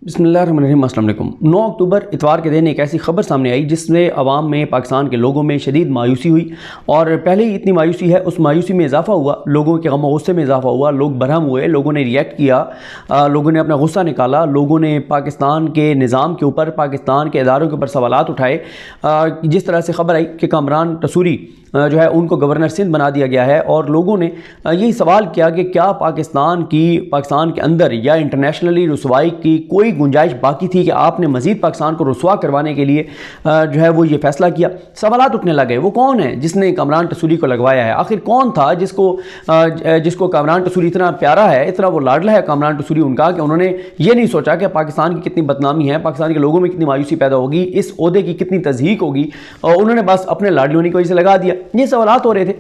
बिस्मिल्लाहिर्रहमानिर्रहीम। अस्सलाम वालेकुम। 9 अक्टूबर इतवार के दिन एक ऐसी खबर सामने आई जिससे अवाम में, पाकिस्तान के लोगों में शदीद मायूसी हुई। और पहले ही इतनी मायूसी है, उस मायूसी में इजाफा हुआ, लोगों के गम और गुस्से में इजाफा हुआ, लोग बरहम हुए, लोगों ने रिएक्ट किया, लोगों ने अपना गुस्सा निकाला, लोगों ने पाकिस्तान के निज़ाम के ऊपर, पाकिस्तान के इदारों के ऊपर सवालात उठाए। जिस तरह से खबर आई कि कामरान तसूरी जो है उनको गवर्नर सिंध बना दिया गया है, और लोगों ने यही सवाल किया कि क्या पाकिस्तान के अंदर या इंटरनेशनली रुसवाई की कोई गुंजाइश बाकी थी कि आपने मज़ीद पाकिस्तान को रुसवा करवाने के लिए जो है वो ये फ़ैसला किया। सवालात उठने लगे, वो कौन है जिसने कामरान तसूरी को लगवाया है? आखिर कौन था जिसको कामरान तसूरी इतना प्यारा है, इतना वो लाडला है कामरान तसूरी उनका, कि उन्होंने ये नहीं सोचा कि पाकिस्तान की कितनी बदनामी है, पाकिस्तान के लोगों में कितनी मायूसी पैदा होगी, इस ओहदे की कितनी तज़हीक होगी, और उन्होंने बस अपने लाडली होने की वजह से लगा दिया। ये सवालात हो रहे थे।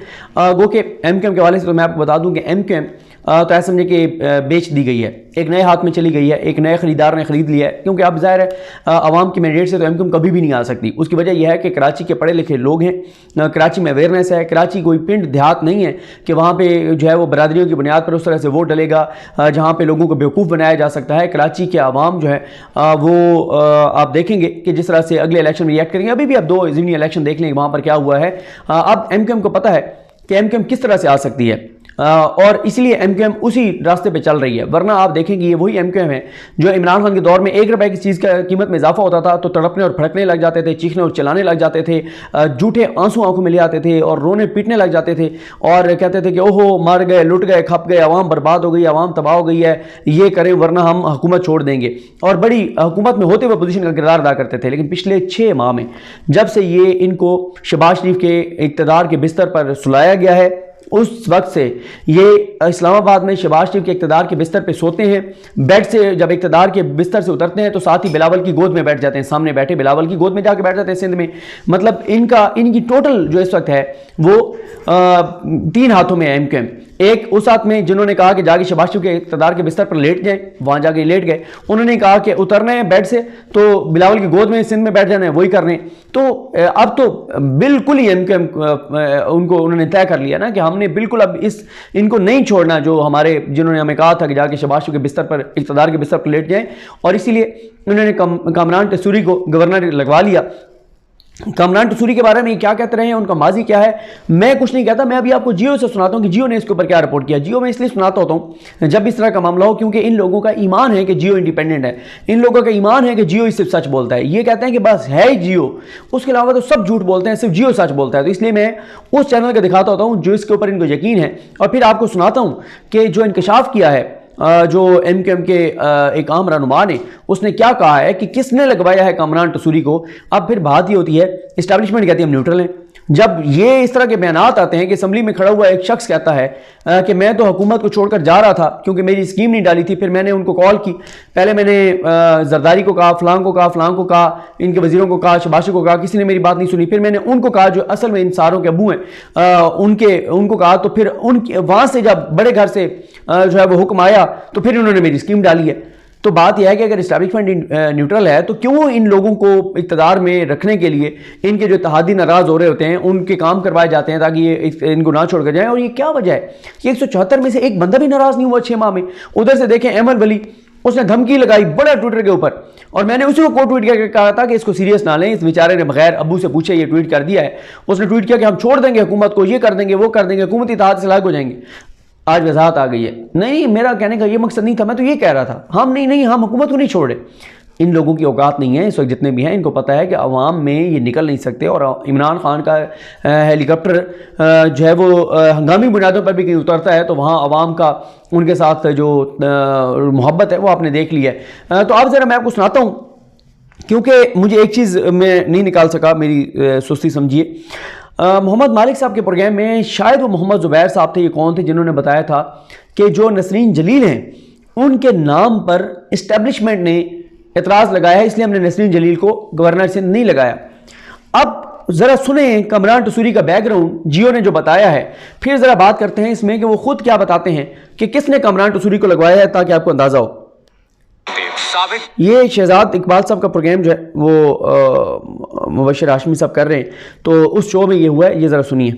गो के एमक्यूएम के हवाले से तो मैं आपको बता दूं कि एमक्यूएम तो ऐसा समझे कि बेच दी गई है, एक नए हाथ में चली गई है, एक नए खरीदार ने खरीद लिया है, क्योंकि अब ज़ाहिर है आवाम की मैंडेट से तो एमक्यूएम कभी भी नहीं आ सकती। उसकी वजह यह है कि कराची के पढ़े लिखे लोग हैं, कराची में अवेयरनेस है, कराची कोई पिंड देहात नहीं है कि वहाँ पे जो है वो बरादरियों की बुनियाद पर उस तरह से वोट डलेगा जहाँ पे लोगों को बेवकूफ़ बनाया जा सकता है। कराची के आवाम जो है वो आप देखेंगे कि जिस तरह से अगले इलेक्शन में रिएक्ट करेंगे। अभी भी आप 2 ज़िमनी इलेक्शन देख लेंगे वहाँ पर क्या हुआ है। अब एमक्यूएम को पता है कि एमक्यूएम किस तरह से आ सकती है, और इसलिए एमक्यूएम उसी रास्ते पे चल रही है। वरना आप देखेंगे ये वही एमक्यूएम है जो इमरान खान के दौर में 1 रुपए की चीज़ का कीमत में इजाफा होता था तो तड़पने और फड़कने लग जाते थे, चीखने और चिल्लाने लग जाते थे, झूठे आंसू आंखों में ले आते थे और रोने पीटने लग जाते थे, और कहते थे कि ओहो मार गए, लुट गए, खप गए, आवाम बर्बाद हो गई, आवाम तबाह हो गई है, ये करें वरना हम हुकूमत छोड़ देंगे, और बड़ी हुकूमत में होते हुए पोजीशन का किरदार अदा करते थे। लेकिन पिछले 6 माह में जब से ये इनको शहबाज शरीफ के इक़्तिदार के बिस्तर पर सुलाया गया है, उस वक्त से ये इस्लामाबाद में शहबाज शरीफ के इक़्तिदार के बिस्तर पे सोते हैं। बेड से जब इक़्तिदार के बिस्तर से उतरते हैं तो साथ ही बिलावल की गोद में बैठ जाते हैं, सामने बैठे बिलावल की गोद में जाके बैठ जाते हैं सिंध में। मतलब इनकी टोटल जो इस वक्त है वो 3 हाथों में है एमक्यूएम। एक उस हाथ में जिन्होंने कहा कि जाके शहबाज शरीफ के इक़्तिदार के बिस्तर पर लेट जाएं, वहाँ जाके लेट गए। उन्होंने कहा कि उतरना है बेड से तो बिलावल की गोद में सिंध में बैठ जाना है, वही कर रहे हैं। तो अब तो बिल्कुल ही एमक्यूएम उन्होंने तय कर लिया ना कि हमने बिल्कुल अब इनको नहीं छोड़ना, जो जिन्होंने हमें कहा था कि जाके शहबाज शरीफ के बिस्तर पर, इक़्तिदार के बिस्तर पर लेट जाएं, और इसीलिए उन्होंने कामरान तसूरी को गवर्नर लगवा लिया। कामरान तसूरी के बारे में क्या कहते रहे हैं, उनका माजी क्या है, मैं कुछ नहीं कहता। मैं अभी आपको जियो से सुनाता हूँ कि जियो ने इसके ऊपर क्या रिपोर्ट किया। जियो में इसलिए सुनाता होता हूँ जब इस तरह का मामला हो, क्योंकि इन लोगों का ईमान है कि जियो इंडिपेंडेंट है, इन लोगों का ईमान है कि जियो सिर्फ सच बोलता है। ये कहते हैं कि बस है ही जियो, उसके अलावा तो सब झूठ बोलते हैं, सिर्फ जियो सच बोलता है। तो इसलिए मैं उस चैनल का दिखाता होता हूँ जो इसके ऊपर इनको यकीन है, और फिर आपको सुनाता हूँ कि जो इंकशाफ किया है जो एमक्यूएम के एक आम रहनुमा ने, उसने क्या कहा है कि किसने लगवाया है कामरान तसूरी को। अब फिर बात ये होती है, इस्टेब्लिशमेंट कहती है हम न्यूट्रल हैं। जब ये इस तरह के बयानात आते हैं कि असेंबली में खड़ा हुआ एक शख्स कहता है कि मैं तो हुकूमत को छोड़कर जा रहा था क्योंकि मेरी स्कीम नहीं डाली थी, फिर मैंने उनको कॉल की, पहले मैंने जरदारी को कहा, फलां को कहा, इनके वजीरों को कहा, शहबाज को कहा, किसी ने मेरी बात नहीं सुनी, फिर मैंने उनको कहा जो असल में इन सारों के अबू हैं उनको कहा, तो फिर वहाँ से जब बड़े घर से जो है वो हुक्म आया तो फिर उन्होंने मेरी स्कीम डाली है। तो बात यह है कि अगर इस्टेब्लिशमेंट न्यूट्रल है तो क्यों इन लोगों को इक़्तिदार में रखने के लिए इनके जो इत्तेहादी नाराज़ हो रहे होते हैं उनके काम करवाए जाते हैं ताकि ये इनको ना छोड़ कर जाएं। और ये क्या वजह है कि 174 में से एक बंदा भी नाराज़ नहीं हुआ 6 माह में। उधर से देखें अहमद वली, उसने धमकी लगाई बड़ा ट्विटर के ऊपर, और मैंने उसी को ट्वीट करके कहा था कि इसको सीरियस ना लें, इस बेचारे ने बगैर अबू से पूछे ये ट्वीट कर दिया है। उसने ट्वीट किया कि हम छोड़ देंगे हुकूमत को, ये कर देंगे, वो कर देंगे, हुकूमती इत्तेहाद से लायक हो जाएंगे। आज वजाहत आ गई है। नहीं, मेरा कहने का ये मकसद नहीं था, मैं तो ये कह रहा था हम हुकूमत को नहीं छोड़े। इन लोगों की औकात नहीं है इस वक्त, जितने भी हैं इनको पता है कि अवाम में ये निकल नहीं सकते, और इमरान खान का हेलीकॉप्टर जो है वो हंगामी बुनियादों पर भी कहीं उतरता है तो वहाँ अवाम का उनके साथ जो मोहब्बत है वो आपने देख ली है। तो अब ज़रा मैं आपको सुनाता हूँ, क्योंकि मुझे एक चीज़ मैं नहीं निकाल सका, मेरी सुस्ती समझिए। मोहम्मद मालिक साहब के प्रोग्राम में शायद वो मोहम्मद ज़ुबैर साहब थे, ये कौन थे, जिन्होंने बताया था कि जो नसरीन जलील हैं उनके नाम पर इस्टेब्लिशमेंट ने एतराज़ लगाया है, इसलिए हमने नसरीन जलील को गवर्नर सिंध नहीं लगाया। अब ज़रा सुने कामरान तसूरी का बैकग्राउंड जियो ने जो बताया है, फिर ज़रा बात करते हैं इसमें कि वो खुद क्या बताते हैं कि किसने कामरान तसूरी को लगवाया है, ताकि आपको अंदाज़ा हो। ये शहजाद इकबाल साहब का प्रोग्राम जो है वो मुबश्शिर हाशमी साहब कर रहे हैं, तो उस शो में ये हुआ है, ये ज़रा सुनिए।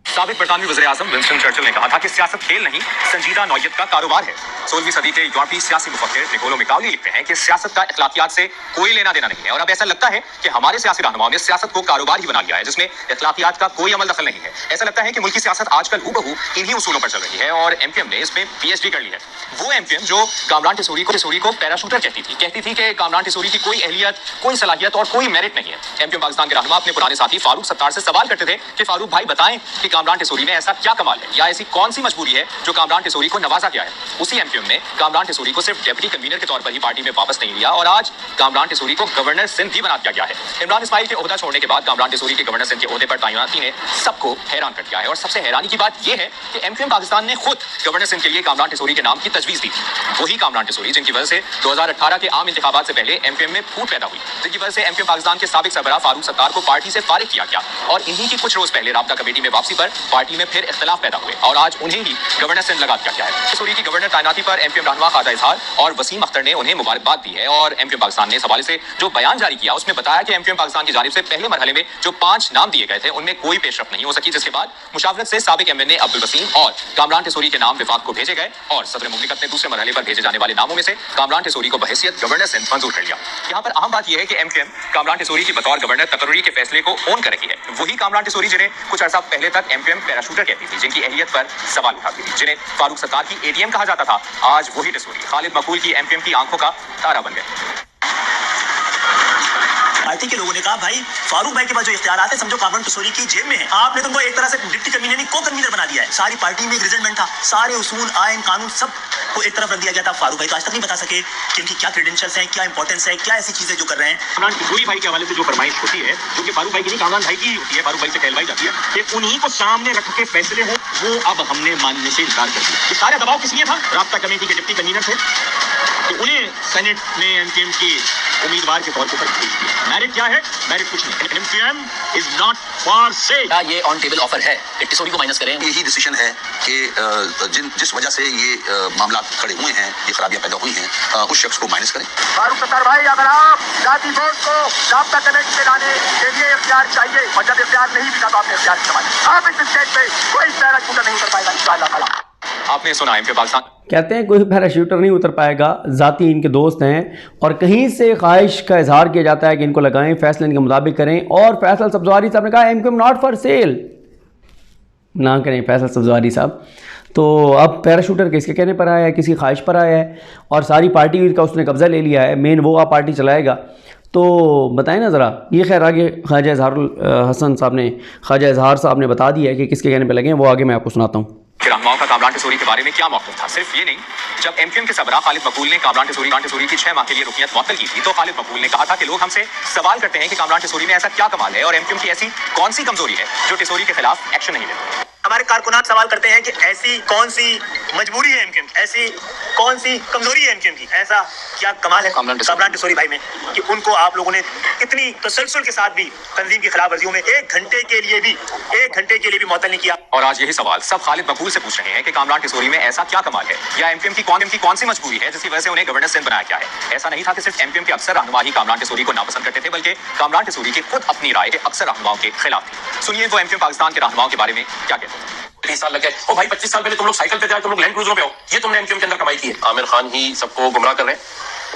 साबिक बरतानवी वज़ीर-ए-आज़म विंस्टन चर्चिल ने कहा था कि सियासत खेल नहीं, संजीदा नौयत का कारोबार है। 16वीं सदी के यूरोपीय सियासी मुफक्किर निकोलो मिकाओली लिखते हैं कि सियासत का अखलाकियात से कोई लेना देना नहीं है, और अब ऐसा लगता है कि हमारे सियासी रहनुमाओं ने सियासत को कारोबार ही बना लिया है, जिसमें अखलाकियात का कोई अमल दखल नहीं है। ऐसा लगता है कि मुल्की सियासत आजकल हूबहू इन्हीं उसूलों पर चल रही है, और एमक्यूएम ने इसमें पीएचडी कर ली है। वो एमक्यूएम जो कामरान टिसूरी को पैराशूटर कहती थी कि कामरान टिसूरी की कोई अहलियत, कोई सलाहियत और कोई मेरिट नहीं है। एमक्यूएम पाकिस्तान के रहनुमा अपने पुराने साथी फारूक सत्तार से सवाल करते थे कि फारूक भाई बताएं कि कामरान टिसूरी में ऐसा क्या कमाल है या ऐसी कौन सी मजबूरी है जो कामरान टिसूरी को नवाजा गया है। उसी एमक्यूएम ने कामरान टिसूरी को सिर्फ डेप्यूटी कन्वीनर के तौर पर ही पार्टी में वापस नहीं लिया, और आज कामरान टिसूरी को गवर्नर सिंध भी बना दिया गया है। इमरान इस्माइल के ओहदा छोड़ने के बाद कामरान टिसूरी के गवर्नर सिंध के ओहदे पर तैनाती ने सबको हैरान कर दिया है, और सबसे हैरानी की बात यह है कि एमक्यूएम पाकिस्तान ने खुद गवर्नर सिंध के लिए कामरान टिसूरी के नाम की तजवीज़ दी। वही कामरान टिसूरी जिनकी वजह से 2018 के आम इंतखाबात से पहले एमक्यूएम में फूट पैदा हुई, जिनकी वजह से एमक्यूएम पाकिस्तान के साबिक सरबराह फारूक सत्तार को पार्टी से फारिग किया गया, और इन्हीं की कुछ रोज पहले राब्ता कमेटी में वापसी पर पार्टी में फिर इख्तिलाफ पैदा हुए, और आज उन्हें ही गवर्नर सिंध लगा दिया गया है। टिसूरी की गवर्नर तैनाती पर एमक्यूएम रहनुमा ख्वाजा इजहार और वसीम अख्तर ने उन्हें मुबारकबाद दी है, और एमक्यूएम पाकिस्तान ने इस हवाले से जो बयान जारी किया उसमें बताया कि एमक्यूएम पाकिस्तान की जानिब से पहले मरहले में जो 5 नाम दिए गए थे उनमें कोई पेशरफ नहीं हो सकी, जिसके बाद मुशावरत से साबिक एमएनए अब्दुल वसीम और कामरान टिसूरी के नाम विफाक को भेजे गए, और सदर मुमलिकत ने दूसरे मरहले पर भेजे जाने वाले नामों में से कामरान टिसूरी को बहैसियत गवर्नर सिंध मंजूर कर लिया। यहाँ पर अहम बात यह है कि एमक्यूएम कामरान टिसूरी की बतौर गवर्नर तकर्री के फैसले को ओन कर रही है। वही कामरान टिसूरी जिन्हें कुछ अर्सा पहले तक एमक्यूएम पैराशूटर कहती थी, जिनकी अहलियत पर सवाल उठाती थी, जिन्हें फारूक सत्तार की एटीएम कहा जाता था, आज वही टिसूरी खालिद मकबूल की एमक्यूएम की आंखों का तारा बन गए। पार्टी के लोगों ने कहा भाई फारूक भाई के पास जो इख्तियारात है समझो कामरान टिसूरी की जेब में है, आपने तुमको एक तरह से डिप्टी कन्वीनर नहीं को कन्वीनर बना दिया है। सारी पार्टी में एक रिजल्टमेंट था, सारे उसूल आइन कानून सब को एक तरफ रख दिया गया था। फारूक भाई तो आज तक नहीं बता सके कि इनकी क्या क्रेडेंशियल्स हैं, क्या इंपॉर्टेंस है, क्या ऐसी चीजें जो कर रहे हैं। कामरान टिसूरी भाई के हवाले से जो फरमाइश होती है, जो कि फारूक भाई की नहीं कामरान भाई की ही होती है, फारूक भाई से कहलवाई जाती है कि उन्हीं को सामने रख के फैसले हो, वो अब हमने मानने से इनकार कर दिया। ये सारा दबाव किस लिए था? राब्ता कमेटी के डिप्टी कन्वीनर थे, तो उन्हें सेनेट ने एमक्यूएम की उम्मीदवार के तौर पर भेज दिया। मेरिट क्या है? मेरिट कुछ नहीं। MQM is not for sale. ये ऑन टेबल ऑफर है कि टिसूरी को माइनस करें। यही डिसीजन है कि जिस वजह से ये मामला खड़े हुए हैं, ये खराबियां पैदा हुई हैं, उस शख्स को माइनस करें। फारूक सत्तार भाई, अगर आप जाति वोट को राब्ता कमेटी में लाने के लिए इख्तियार चाहिए, और जब इख्तियार नहीं भी था तो आपने इख्तियार किया, आप इस स्टेज पे कोई पैराशूटर नहीं उतर पाएगा इंशाअल्लाह ताला। आपने सुना एमक्यूएम पाकिस्तान कहते हैं कोई पैराशूटर नहीं उतर पाएगा, ज़ाती इनके दोस्त हैं, और कहीं से ख्वाहिश का इजहार किया जाता है कि इनको लगाएं, फैसले इनके मुताबिक करें। और फैसल सब्ज़वारी साहब ने कहा एमक्यूएम नॉट फॉर सेल, ना करें फैसल सब्ज़वारी साहब। तो अब पैराशूटर किसके कहने पर आया है? किसी ख्वाहिश पर आया है, और सारी पार्टी का उसने कब्ज़ा ले लिया है, मेन वो आप पार्टी चलाएगा। तो बताएं ना ज़रा। ये खैर आगे ख्वाजा इजहारुल हसन साहब ने, ख्वाजा इजहार साहब ने बता दिया है कि किसके कहने पर लगे हैं, वो आगे मैं आपको सुनाता हूँ। रहनुमाओं का कामरान टिसूरी के बारे में क्या मौक़िफ़ था। सिर्फ ये नहीं, जब एमक्यूएम के सरबराह खालिद मकबूल ने कामरान टिसूरी की 6 माह के लिए रुकनियत मुअत्तल की थी, तो खालिद मकबूल ने कहा था कि लोग हमसे सवाल करते हैं कि कामरान टिसूरी में ऐसा क्या कमाल है और एमक्यूएम की ऐसी कौन सी कमजोरी है जो टिसूरी के खिलाफ एक्शन नहीं लेते। हमारे कारकुनात सवाल करते हैं कि ऐसी कौन सी मजबूरी है एमक्यूएम की, ऐसी कौन सी कमजोरी है एमक्यूएम की, ऐसा क्या कमाल है कामरान टिसूरी भाई में कि उनको आप लोगों ने इतनी तसलसल के साथ भी तंजीम की खिलाफ वर्जियों में एक घंटे के लिए भी मुअत्तल नहीं किया। और आज यही सवाल सब खालिद मकबूल से पूछ रहे हैं कि कामरान टिसूरी में ऐसा क्या कमाल है, या एमक्यूएम की कौन सी मजबूरी है जिसकी वजह से उन्हें गवर्नर सिंध बनाया गया है। ऐसा नहीं था कि सिर्फ एमक्यूएम के अक्सर रहनुमा ही कामरान टिसूरी को नापसंद करते थे, बल्कि कामरान टिसूरी की खुद अपनी राय अक्सर रहनुमाओं के खिलाफ थी। सुनिए वो एमक्यूएम पाकिस्तान के रहनुमाओं के बारे में क्या कहते हैं। 30 साल लगे। ओ भाई 25 साल पहले तुम लोग साइकिल पे थे, तुम लोग लैंड क्रूजरों पे हो। ये तुमने एमक्यूएम के अंदर कमाई की है। आमिर खान ही सबको गुमराह कर रहे हैं,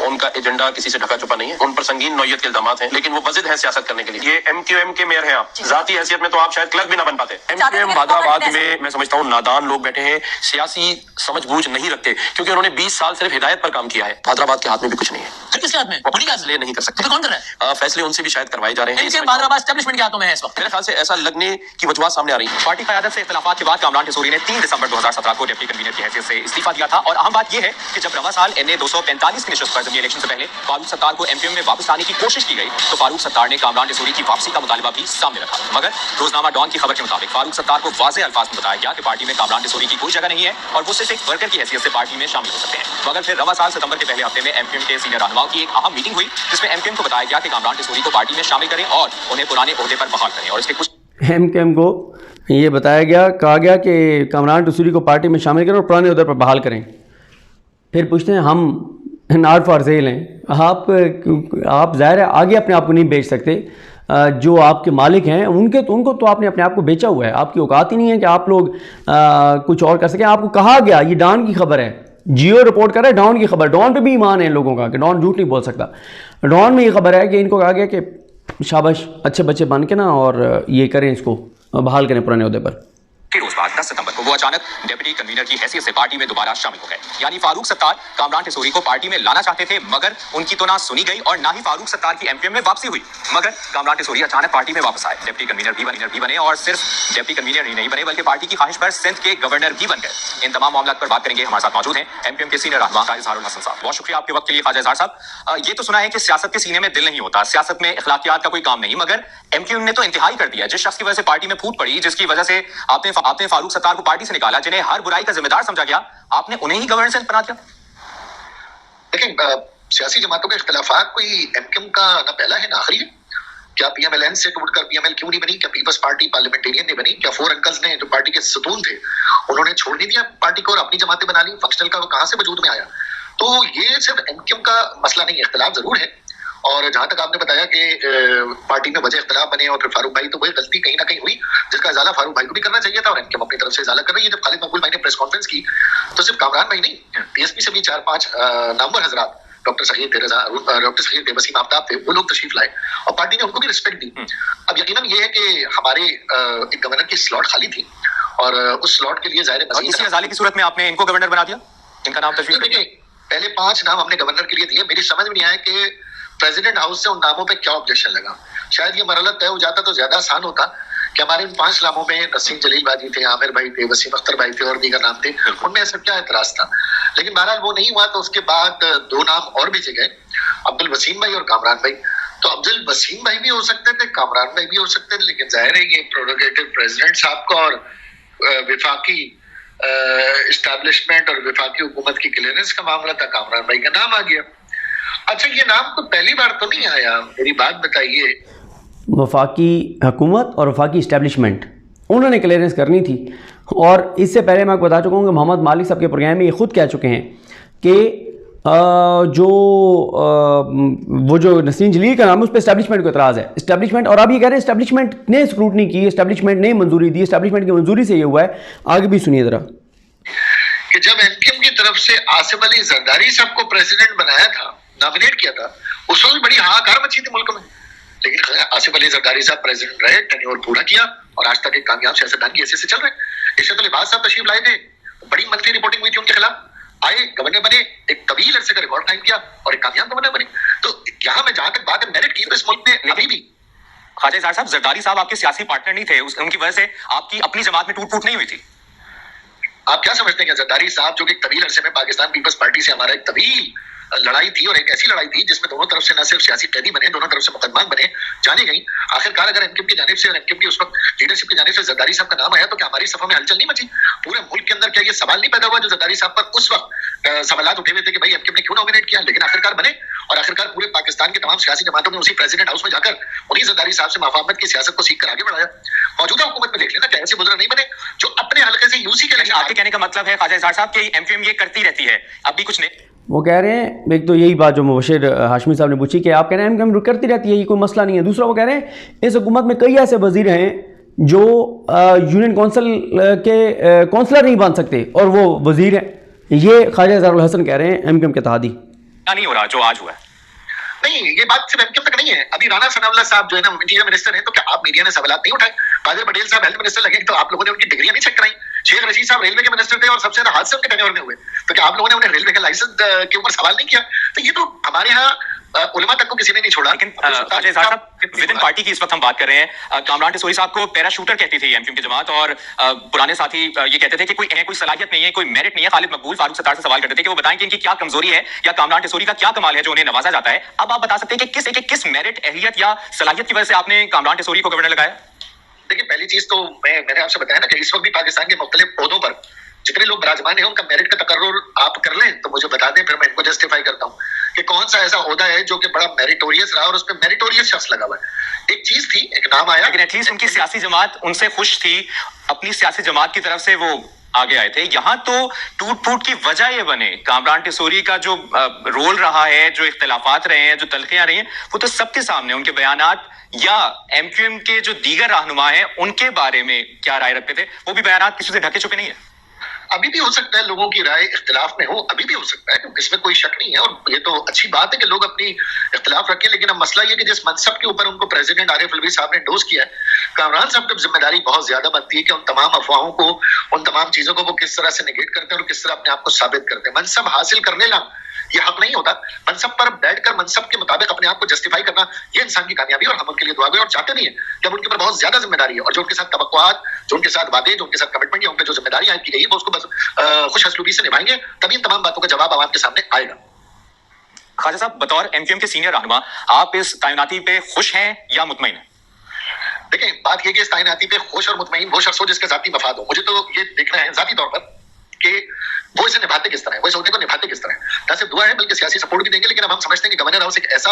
उनका एजेंडा किसी से ढका छुपा नहीं है, उन पर संगीन नौयत के इल्जामात हैं, लेकिन वो वजिद है सियासत करने के लिए। ये एमक्यूएम के मेयर हैं आप, जाती हैसियत में तो आप शायद क्लर्क भी ना बन पाते। एमक्यूएम हैदराबाद में मैं समझता हूँ नादान लोग बैठे हैं, सियासी समझबूझ नहीं रखते, क्योंकि उन्होंने 20 साल सिर्फ हिदायत पर काम किया है। हैदराबाद के हाथ में भी कुछ नहीं है। किसके हाथ में? फैसले नहीं कर सकते। तो कौन कर रहा है? फैसले उनसे भी शायद करवाए जा रहे हैं। हैदराबाद एस्टेब्लिशमेंट के हाथों में है इस वक्त। मेरे ख्याल से ऐसा लगने की वजह सामने आ रही है। पार्टी क़यादत से इख्तिलाफात के बाद कामरान टिसूरी ने 3 दिसंबर 2017 को डिप्टी कन्वीनर की हैसियत से इस्तीफा दिया था। और अहम बात यह है कि जब रवा साल NA 245 की निशस्त पर ज़मीनी इलेक्शन से पहले फारूक सत्तार को एमक्यूएम में वापस लाने की कोशिश की गई, तो फारूक सत्तार ने कामरान टिसूरी की वापसी का मुतालिबा भी सामने रखा। मगर रोजनामा डॉन की खबर के मुताबिक फारूक सत्तार को वाज़ेह अल्फाज में बताया गया कि पार्टी में कामरान टिसूरी की कोई जगह नहीं है और वो सिर्फ एक वर्कर की हैसियत से पार्टी में शामिल हो सकते हैं। मगर फिर रवा साल सितंबर के पहले हफ्ते में एमक्यूएम के सीनियर रहनुमाओं की एक अहम मीटिंग हुई, जिसमें एमक्यूएम को बताया गया कि कामरान टिसूरी को पार्टी में शामिल करें और उन्हें पुराने ओहदे पर बहाल करें। और इसके कुछ एमक्यूएम को ये बताया गया, कहा गया कि कामरान टिसूरी को पार्टी में शामिल करें और पुराने ओहदे पर बहाल करें। फिर पूछते हैं हम नॉट फॉर सेल हैं। आप ज़ाहिर है आगे अपने आप को नहीं बेच सकते, جو آپ کے مالک ہیں ان کو تو آپ نے اپنے آپ کو بیچا ہوا ہے. آپ کی اوقات ہی نہیں ہے کہ آپ لوگ کچھ اور کر سکیں. آپ کو کہا گیا, یہ ڈان کی خبر ہے, جیو رپورٹ کر رہا ہے ڈان کی خبر. ڈان پہ بھی ایمان ہے ان لوگوں کا کہ ڈان جھوٹ نہیں بول سکتا. ڈان میں یہ خبر ہے کہ ان کو کہا گیا کہ شاباش اچھے بچے بن کے نا اور یہ کریں, اس کو بحال کریں پرانے عہدے پر. کے روز بعد 10 ستمبر کو وہ اچانک ڈپٹی کنوینر کی حیثیت سے پارٹی میں دوبارہ شامل ہو گئے. یعنی فاروق ستار کامران ٹھسوری کو پارٹی میں لانا چاہتے تھے, مگر ان کی تو نہ سنی گئی اور نہ ہی فاروق ستار کی ایم کیو ایم میں واپسی ہوئی. مگر کامران ٹھسوری اچانک پارٹی میں واپس آئے, ڈپٹی کنوینر بھی بنے اور صرف ڈپٹی کنوینر ہی نہیں بنے بلکہ پارٹی کی خواہش پر سندھ کے گورنر بھی بن گئے. ان تمام معاملات پر بات کریں گے. ہمارے ساتھ موجود ہیں ایم کیو ایم کے سینئر رہنما اظہار الحسن صاحب. بہت شکریہ آپ کے وقت کے لیے خواجہ اظہار صاحب. یہ تو سنا ہے کہ سیاست کے سینے میں دل نہیں ہوتا, سیاست میں اخلاقیات کا کوئی کام نہیں, مگر ایم کیو ایم نے تو انتہائی کر دیا. جس شخص کی وجہ سے پارٹی میں پھوٹ پڑی, جس کی وجہ سے آپ نے فاروق ستار کو پارٹی سے نکالا, جنہیں ہر برائی کا ذمہ دار سمجھا گیا, آپ نے انہیں ہی گورنر بنا دیا. لیکن سیاسی جماعتوں کے اختلافات کوئی ایم کیو ایم کا نہ پہلا ہے نہ آخری ہے. کیا پی ایم ایل این سے ٹوٹ کر پی ایم ایل کیوں نہیں بنی؟ کیا پیپلز پارٹی پارلیمنٹیرین نہیں بنی؟ کیا فور انکلز نے جو پارٹی کے ستون تھے انہوں نے چھوڑ نہیں دیا پارٹی کو اور اپنی جماعتیں بنا لی؟ فنکشنل کا وہ کہاں سے وجود میں آیا؟ تو یہ صرف ایم کیو ایم کا مسئلہ نہیں, اختلاف ضرور ہے. اور جہاں تک آپ نے بتایا کہ پارٹی میں وجہ اختلاف بنے اور پھر فاروق بھائی, تو وہی غلطی کہیں نہ کہیں ہوئی جس کا ازالہ فاروق بھائی کو بھی کرنا چاہیے تھا اور ایم کیو ایم اپنی طرف سے ازالہ کر رہی ہے. جب خالد مقبول بھائی نے پریس کانفرنس کی تو صرف کامران بھائی نہیں, پی ایس پی سے بھی 4-5 نامور حضرات, ڈاکٹر صغیر تھے, وسیم آفتاب تھے, وہ لوگ تشریف لائے اور پارٹی نے ان کو بھی رسپیکٹ دی. اب یقیناً یہ ہے کہ ہمارے ایک گورنر کی سلاٹ خالی تھی اور اس سلاٹ کے لیے ظاہر ہے اسی ازالے کی صورت میں آپ نے ان کو گورنر بنا دیا, ان کا نام تشریف. دیکھیے پہلے 5 نام ہم نے گورنر کے لیے دیے. میری سمجھ میں نہیں آیا کہ پریزیڈنٹ ہاؤس سے ان ناموں پہ کیا آبجیکشن لگا. شاید یہ مرحلہ طے ہو جاتا تو زیادہ آسان ہوتا کہ ہمارے ان 5 ناموں میں نسیم جلیل باجی تھے, عامر بھائی تھے, وسیم اختر بھائی تھے اور دیگر نام تھے, ان میں ایسا کیا اعتراض تھا. لیکن بہرحال وہ نہیں ہوا. تو اس کے بعد 2 نام اور بھیجے گئے, عبد الوسیم بھائی اور کامران بھائی. تو عبد الوسیم بھائی بھی ہو سکتے تھے, کامران بھائی بھی ہو سکتے تھے, لیکن ظاہر ہے یہ پروگیٹو پریزیڈنٹ صاحب کا اور وفاقی اسٹیبلشمنٹ اور وفاقی حکومت کی کلیئرنس کا معاملہ تھا. کامران بھائی کا نام آ گیا. اچھا یہ نام تو پہلی بار تو نہیں آیا, میری بات بتائیے. وفاقی حکومت اور وفاقی اسٹیبلشمنٹ انہوں نے کلیئرنس کرنی تھی. اور اس سے پہلے میں آپ کو بتا چکا ہوں کہ محمد مالک صاحب کے پروگرام میں یہ خود کہہ چکے ہیں کہ جو نسیم جلیل کا نام ہے اس پہ اسٹیبلشمنٹ کو اعتراض ہے. اسٹیبلشمنٹ, اور اب یہ کہہ رہے ہیں اسٹیبلشمنٹ نے اسکروٹنی کی, اسٹیبلشمنٹ نے منظوری دی, اسٹیبلشمنٹ کی منظوری سے یہ ہوا ہے. آگے بھی سنیے ذرا کہ جب ایم کیو ایم کی طرف سے آصف علی زرداری صاحب کو پریزیڈنٹ بنایا تھا, نامینیٹ کیا تھا, اس وقت بڑی ہاکار مچی تھی ملک میں. لیکن آصف علی زرداری صاحب پریزیڈنٹ رہے, ٹینیور پورا کیا اور آج تک ایک کامیاب سیاستدان کی حیثیت سے چل رہے ہیں. ارشد العباد صاحب تشریف لائے تھے, بڑی منفی رپورٹنگ ہوئی تھی ان کے خلاف, آئے گورنر بنے, ایک طویل عرصے کا ریکارڈ قائم کیا اور ایک کامیاب گورنر بنے. تو یہاں میں جہاں تک بات ہے میرٹ کی, تو اس ملک میں ابھی بھی خواجہ اظہار صاحب زرداری صاحب آپ کے سیاسی پارٹنر نہیں تھے, ان کی وجہ سے آپ کی اپنی جماعت میں ٹوٹ پھوٹ نہیں ہوئی تھی. آپ کیا سمجھتے ہیں کہ زرداری صاحب جو کہ ایک طویل عرصے میں پاکستان پیپلز پارٹی سے ہمارا ایک طویل لڑائی تھی, اور ایک ایسی لڑائی تھی جس میں دونوں طرف سے نہ صرف سیاسی قیدی بنے, دونوں طرف سے مقدمات بنے, جانے گئی. آخرکار اگر ایم کیو ایم کی جانب سے اور ایم کیو ایم کی اس وقت لیڈرشپ کی جانب سے زرداری صاحب کا نام آیا تو کیا ہماری صفوں میں ہلچل نہیں مچی؟ پورے ملک کے اندر کیا یہ سوال نہیں پیدا ہوا جو زرداری صاحب پر اس وقت سوالات اٹھے ہوئے تھے کہ بھائی ایم کیو ایم نے کیوں نامینیٹ کیا؟ لیکن آخرکار بنے, اور آخرکار پورے پاکستان کے تمام سیاسی جماعتوں نے اسی پریزیڈنٹ ہاؤس میں جا کر انہیں زرداری صاحب سے مفاہمت کی سیاست کو سیکھ کر آگے بڑھایا. موجودہ حکومت میں دیکھ لینا کہ ایسے بزرگ نہیں بنے جو اپنے حلقے سے یوسی کے. آپ کے کہنے کا مطلب ہے خواجہ اظہار صاحب کہ ایم کیو ایم یہ کرتی رہتی ہے, اب بھی کچھ نہیں. وہ کہہ رہے ہیں, ایک تو یہی بات جو مبشر ہاشمی صاحب نے پوچھی کہ آپ کہہ رہے ہیں ایم کرتی رہتی ہے, یہ کوئی مسئلہ نہیں ہے. دوسرا وہ کہہ رہے ہیں اس حکومت میں کئی ایسے وزیر ہیں جو یونین کونسل کے کونسلر نہیں بن سکتے اور وہ وزیر ہیں. یہ خواجہ اظہار الحسن کہہ رہے ہیں ایم کیو ایم کے اتحادی. نہیں ہو رہا جو آج ہوا ہے. نہیں, یہ بات صرف ایم کیو ایم تک نہیں ہے. ابھی رانا ثناء اللہ صاحب جو ہے نا انٹیریئر منسٹر ہیں, تو کیا آپ میڈیا نے سوالات نہیں اٹھائے؟ قادر پٹیل صاحب ہیلتھ منسٹر لگے تو آپ لوگوں نے ان کی ڈگریاں نہیں چیک کرائی؟ شیخ رشید صاحب ریلوے کے منسٹر تھے اور سب سے زیادہ حادثے ان کے ٹینیور میں ہوئے, تو کیا آپ لوگوں نے انہیں ریلوے کے لائسنس کے اوپر سوال نہیں کیا؟ تو یہ تو ہمارے ہاں علماء تک کو کسی نے نہیں چھوڑا. لیکن خواجہ اظہار صاحب ود ان پارٹی کی اس وقت ہم بات کر رہے ہیں, کامران ٹھسوری صاحب کو پیرا شوٹر کہتی تھی ایم کیو ایم کی جماعت, اور پرانے ساتھی یہ کہتے تھے کہ کوئی صلاحیت نہیں ہے, کوئی میرٹ نہیں ہے. خالد مقبول فاروق ستار سے سوال کرتے تھے کہ وہ بتائیں کہ ان کی کیا کمزوری ہے یا کامران ٹھسوری کا کیا کمال ہے جو انہیں نوازا جاتا ہے. اب آپ بتا سکتے ہیں کہ کس میرٹ, اہلیت یا صلاحیت کی وجہ سے آپ نے کامران ٹھسوری کو گورنر لگایا؟ دیکھیے پہلی چیز تو میں نے آپ سے بتایا نا کہ اس وقت بھی پاکستان کے مختلف عہدوں پر جتنے لوگ براجمان ہیں ان کا میرٹ کا تقرر آپ کر لیں تو مجھے بتا دیں, پھر میں ان کو جسٹیفائی کرتا ہوں کہ کون سا ایسا عہدہ ہے جو کہ بڑا میریٹوریس رہا اور اس پہ میریٹوریس شخص لگا ہوا ہے. ایک چیز تھی, ایک نام آیا, لیکن ایٹ لیسٹ ان کی سیاسی جماعت ان سے خوش تھی, اپنی سیاسی جماعت کی طرف سے وہ आगे आए थे। यहाँ तो टूट फूट की वजह ये बने, कामरान टिसोरी का जो रोल रहा है, जो इख्तिलाफात रहे हैं, जो तलखियां रही हैं, वो तो सबके सामने, उनके बयानात या एमक्यूएम के जो दीगर रहनुमा हैं उनके बारे में क्या राय रखते थे, वो भी बयानात किसी से ढके छुपे नहीं है। अभी भी हो सकता है लोगों की राय इख्तिलाफ में हो, अभी भी हो सकता है, क्योंकि इसमें कोई शक नहीं है, और ये तो अच्छी बात है कि लोग अपनी इख्तिलाफ रखें। लेकिन अब मसला ये कि जिस मनसब के ऊपर उनको प्रेसिडेंट आरिफ अलवी साहब ने एंडोर्स किया है, कामरान साहब की जिम्मेदारी बहुत ज्यादा बनती है कि उन तमाम अफवाहों को, उन तमाम चीजों को वो किस तरह से निगेट करते हैं और किस तरह अपने आप को साबित करते हैं। मनसब हासिल करने ला ये हक नहीं होता, मनसब पर बैठकर मनसब के मुताबिक अपने आप को जस्टिफाई करना ये इंसान की कामयाबी, और हम उनके लिए दुआ गए और चाहते नहीं है कि अब उनके ऊपर बहुत ज्यादा जिम्मेदारी है, और जो उनके साथ तवक्कुआत, जो उनके साथ वादे, जो उनके साथ कमिटमेंट या उन पर जो जिम्मेदारी आयद की गई है, वो उसको बस खुश हसलूबी से निभाएंगे, तभी इन तमाम बातों का जवाब आवाम के सामने आएगा। ख्वाजा साहब, बतौर एमक्यूएम के सीनियर रहनुमा, आप इस तैनाती पे खुश हैं या मुतमईन हैं? देखिए, बात ये कि इस तैनाती पे खुश और मुतमईन वो शख्स हो जिसके जाती मफाद हो। मुझे तो ये देखना है जाती तौर पर कि वो इसे निभाते किस तरह है, वो इस ओहदे को निभाते किस तरह है। न सिर्फ दुआ है बल्कि सियासी सपोर्ट भी देंगे। लेकिन अब हम समझते हैं कि गवर्नर हाउस एक ऐसा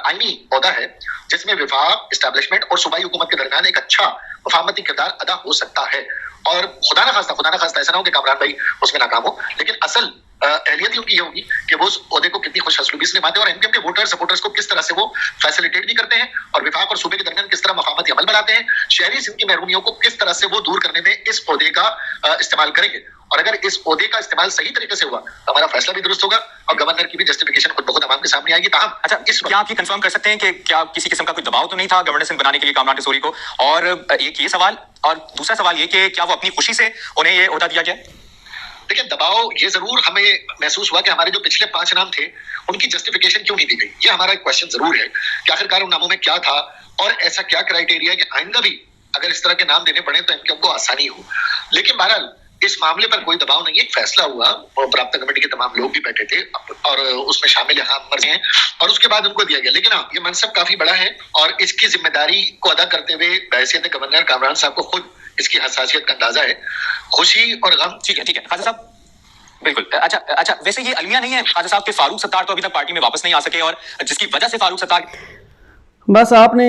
आईनी ओहदा है जिसमें विफाक, एस्टैब्लिशमेंट और सूबाई हुकूमत के दरमियान एक अच्छा वफामती किरदार अदा हो सकता है। और खुदा न खास्ता ऐसा ना हो कि कामरान भाई उसमें नाकाम हो, लेकिन असल अहलियत ही उनकी ये होगी कि वो उस ओहदे को कितनी खुश हसलूबी से निभाते हैं, और एमक्यूएम के वोटर सपोर्टर्स को किस तरह से वो फैसिलिटेट भी करते हैं, और विफाक और सूबे के दरमियान किस तरह मफामती अमल बनाते हैं, शहरी सिंध की महरूमियों को किस तरह से वो दूर करने में इस ओहदे का इस्तेमाल करेंगे। और अगर इस ओहदे का इस्तेमाल सही तरीके से हुआ तो हमारा फैसला भी दुरुस्त होगा और गवर्नर की भी जस्टिफिकेशन खुद बखुद आवाम के सामने आएगी। ताहम अच्छा, क्या आप ये कंफर्म कर सकते हैं कि क्या किसी किस्म का कोई दबाव तो नहीं था गवर्नर सिंध बनाने के लिए कामरान टिसोरी को? और एक ये सवाल, और दूसरा सवाल ये कि क्या वो अपनी खुशी से उन्हें ये ओहदा दिया गया? देखिए, दबाव ये जरूर हमें महसूस हुआ कि हमारे जो पिछले 5 नाम थे उनकी जस्टिफिकेशन क्यों नहीं दी गई। ये हमारा एक क्वेश्चन जरूर है कि आखिरकार उन नामों में क्या था और ऐसा क्या क्राइटेरिया कि आइंदा भी अगर इस तरह के नाम देने पड़े तो एमक्यूएम को आसानी हो। लेकिन बहरहाल इस मामले पर कोई दबाव नहीं है, एक फैसला हुआ और राब्ता कमेटी के तमाम लोग भी बैठे थे और उसमें शामिल हैं और उसके बाद उनको दिया गया। लेकिन हाँ, ये मनसब काफी बड़ा है और इसकी जिम्मेदारी को अदा करते हुए बहैसियत गवर्नर कामरान साहब को खुद इसकी हसासियत का अंदाजा है, खुशी और गम। ठीक है ख्वाजा साहब, बिल्कुल। अच्छा, वैसे ये अलमिया नहीं है ख्वाजा साहब के फारूक सत्तार तो अभी तक पार्टी में वापस नहीं आ सके, और जिसकी वजह से फारूक सत्तार, बस आपने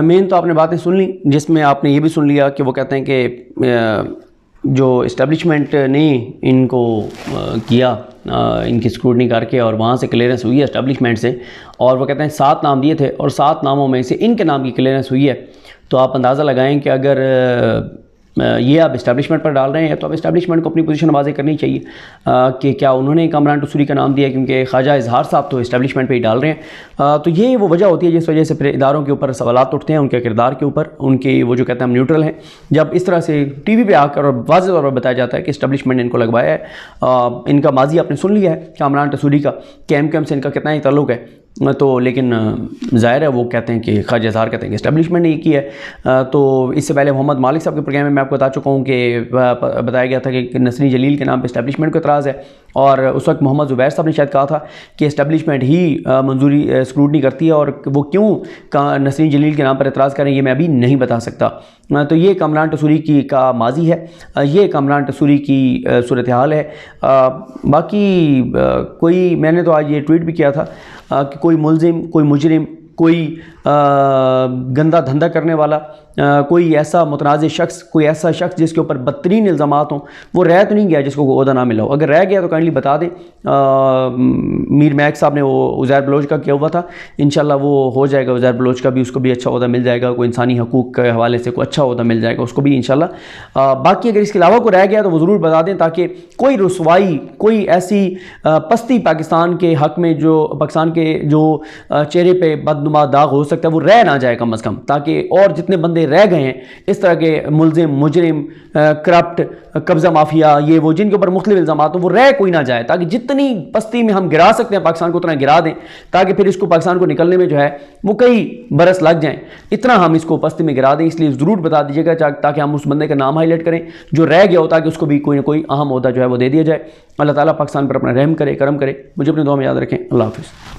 मेन तो आपने बातें सुन ली, जिसमें आपने ये भी सुन लिया कि वो कहते हैं कि जो इस्टेब्लिशमेंट ने इनको किया, इनकी स्क्रूटनी करके और वहाँ से क्लियरेंस हुई है इस्टेब्लिशमेंट से, और वो कहते हैं 7 नाम दिए थे और 7 नामों में से इनके नाम की क्लियरेंस हुई है। तो आप अंदाज़ा लगाएं कि अगर ये आप इस्टेब्लिशमेंट पर डाल रहे हैं तो अब इस्टेब्लिशमेंट को अपनी पोजीशन वाज़ेह करनी चाहिए कि क्या उन्होंने कामरान टिसोरी का नाम दिया, क्योंकि ख्वाजा इजहार साहब तो इस्टेब्लिशमेंट पे ही डाल रहे हैं। तो ये वो वजह होती है जिस वजह से फिर इदारों के ऊपर सवालात उठते हैं, उनके किरदार के ऊपर, उनके वो जो कहते हैं हम न्यूट्रल हैं। जब इस तरह से टीवी पे आकर और वाज़ेह तौर पर बताया जाता है कि इस्टेब्लिशमेंट ने इनको लगवाया है, इनका माजी आपने सुन लिया है कामरान टिसोरी का कि एमक्यूएम से इनका कितना ही ताल्लुक़ है, तो लेकिन ज़ाहिर है वो कहते हैं कि ख्वाजा इजहार कहते हैं कि इस्टेब्लिशमेंट ने ये किया है। तो इससे पहले मोहम्मद मालिक साहब के प्रोग्राम में मैं आपको बता चुका हूँ कि बताया गया था कि नसरी जलील के नाम पे इस्टेब्लिशमेंट को एतराज़ है, और उस वक्त मोहम्मद ज़ुबैर साहब ने शायद कहा था कि इस्टेब्लिशमेंट ही मंजूरी स्क्रूटनी करती है, और वो क्यों नसरी जलील के नाम पर एतराज़ करें ये मैं अभी नहीं बता सकता। तो ये कामरान टिसोरी की का माजी है, ये कामरान टिसोरी की सूरत हाल है। बाकी कोई, मैंने तो आज ये ट्वीट भी किया था कि कोई मुलजिम, कोई मुजरिम, कोई गंदा धंधा करने वाला, कोई ऐसा मुतनाज़ शख्स, कोई ऐसा शख्स जिसके ऊपर बदतरीन इल्ज़ामात हों, वो रह तो नहीं गया जिसको कोई ओहदा ना मिला हो। अगर रह गया तो काइंडली बता दें। मीर मैक साहब ने वो उज़ैर बलोच का किया हुआ था, इंशाल्लाह वो हो जाएगा उज़ैर बलोच का भी, उसको भी अच्छा ओहदा मिल जाएगा, कोई इंसानी हकूक़ के हवाले से कोई अच्छा ओहदा मिल जाएगा उसको भी इंशाल्लाह। बाकी अगर इसके अलावा कोई रह गया तो वो ज़रूर बता दें, ताकि कोई रुसवाई, कोई ऐसी पस्ती पाकिस्तान के हक़ में जो पाकिस्तान के जो चेहरे पे बदनुमा दाग हो सकता है वो रह ना जाए कम अज़ कम, ताकि और जितने बंदे रह गए हैं इस तरह के मुलजिम, मुजरिम, करप्ट, कब्ज़ा माफिया, ये वो जिनके ऊपर मुख्तलिफ इल्ज़ामात हो, वो रह कोई ना जाए, ताकि जितनी पस्ती में हम गिरा सकते हैं पाकिस्तान को उतना गिरा दें, ताकि फिर इसको पाकिस्तान को निकलने में जो है वो कई बरस लग जाएं, इतना हम इसको पस्ती में गिरा दें। इसलिए ज़रूर बता दीजिएगा ताकि हम उस बंदे का नाम हाईलाइट करें जो रह गया हो, ताकि उसको भी कोई ना कोई अहम ओहदा जो है वो दे दिया जाए। अल्लाह ताला पाकिस्तान पर अपना रहम करे, करम करे। मुझे अपनी दुआ में याद रखें। अल्लाह हाफ़िज़।